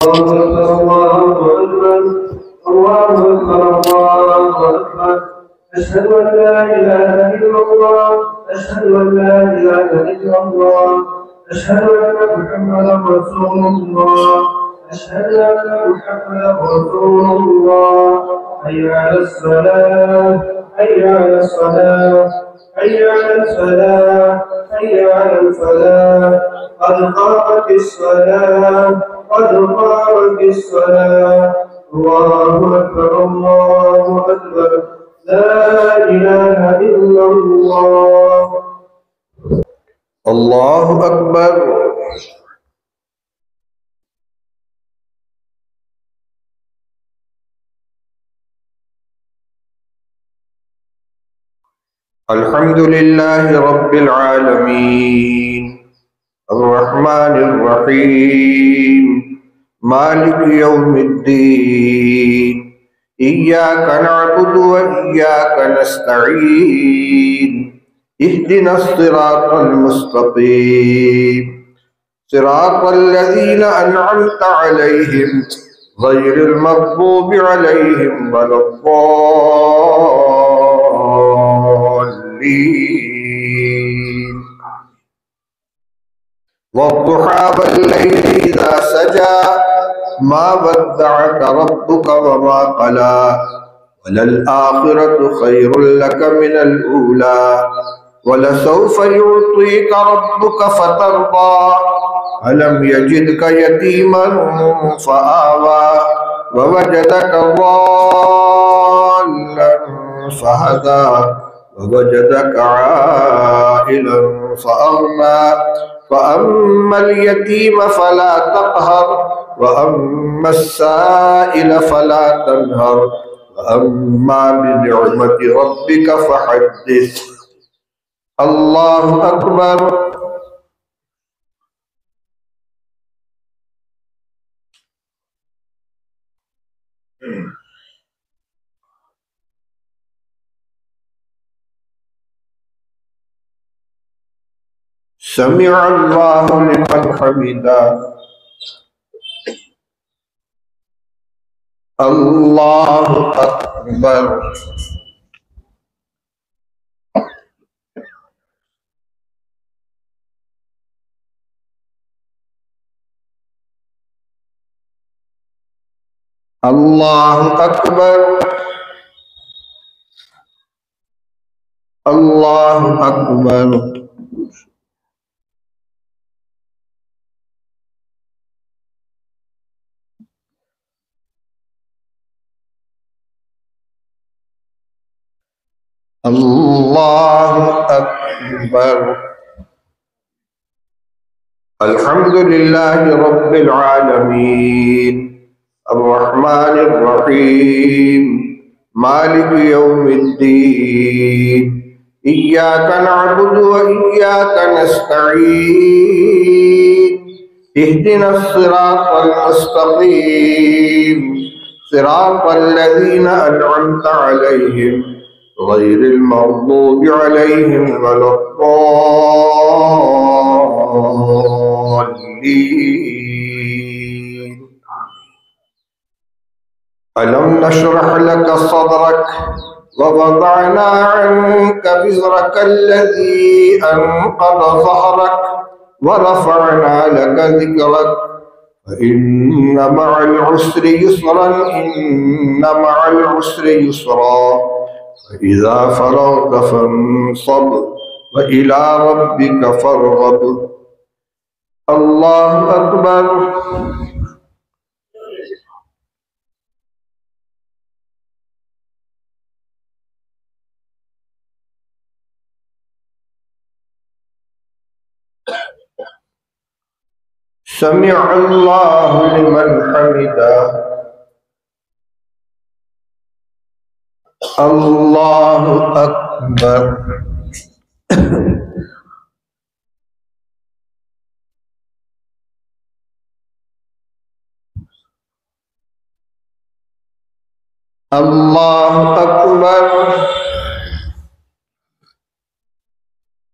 الله أكبر الله أكبر الله أكبر أشهد أن لا إله إلا الله أشهد أن لا إله إلا الله أشهد أن محمدا رسول الله أشهد أن محمدا رسول الله حي على الصلاة حي على الصلاة حي على الفلاح حي على الفلاح قد قامت الصلاة قد قامت الصلاة الله أكبر الله أكبر لا إله إلا الله الله أكبر الحمد لله رب العالمين الرحمن الرحيم مالك يوم الدين إياك نعبد وإياك نستعين اهدنا الصراط المستقيم صراط الذين أنعمت عليهم غير المغضوب عليهم ولا الضالين والضحى والليل إذا سجى ما ودعك ربك وما قلى وللآخرة خير لك من الأولى ولسوف يعطيك ربك فترضى ألم يجدك يتيما فآوى ووجدك ضالا فهدى ووجدك عائلا فأغنى فأما اليتيم فلا تقهر وأما السائل فلا تنهر وأما بنعمة ربك فحدث الله أكبر سمع الله لمن حمده الله أكبر الله أكبر الله أكبر الله أكبر الحمد لله رب العالمين الرحمن الرحيم مالك يوم الدين إياك نعبد وإياك نستعين اهدنا الصراط المستقيم صراط الذين أنعمت عليهم غير المغضوب عليهم ولا الضالين ألم نشرح لك صدرك ووضعنا عنك وزرك الذي أنقض ظهرك ورفعنا لك ذكرك فإن مع العسر يسرا إن مع العسر يسرا فإذا فرغت فانصب وإلى ربك فارغب الله أكبر سمع الله لمن حمده الله أكبر الله أكبر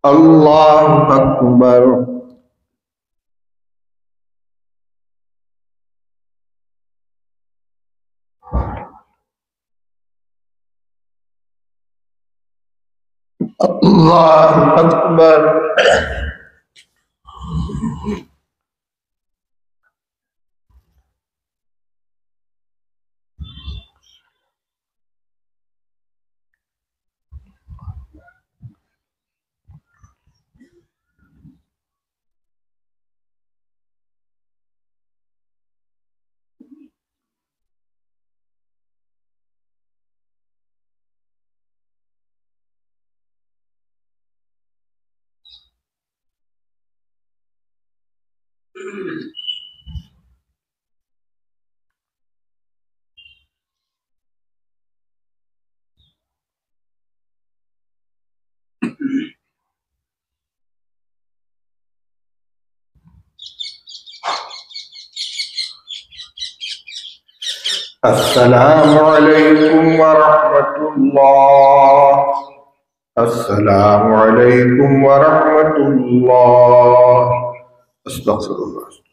الله أكبر अल्लाहु अकबर। अस्सलामु अलैकुम व रहमतुल्लाह। अस्सलामु अलैकुम व रहमतुल्लाह। अस्तगफिरुल्लाह।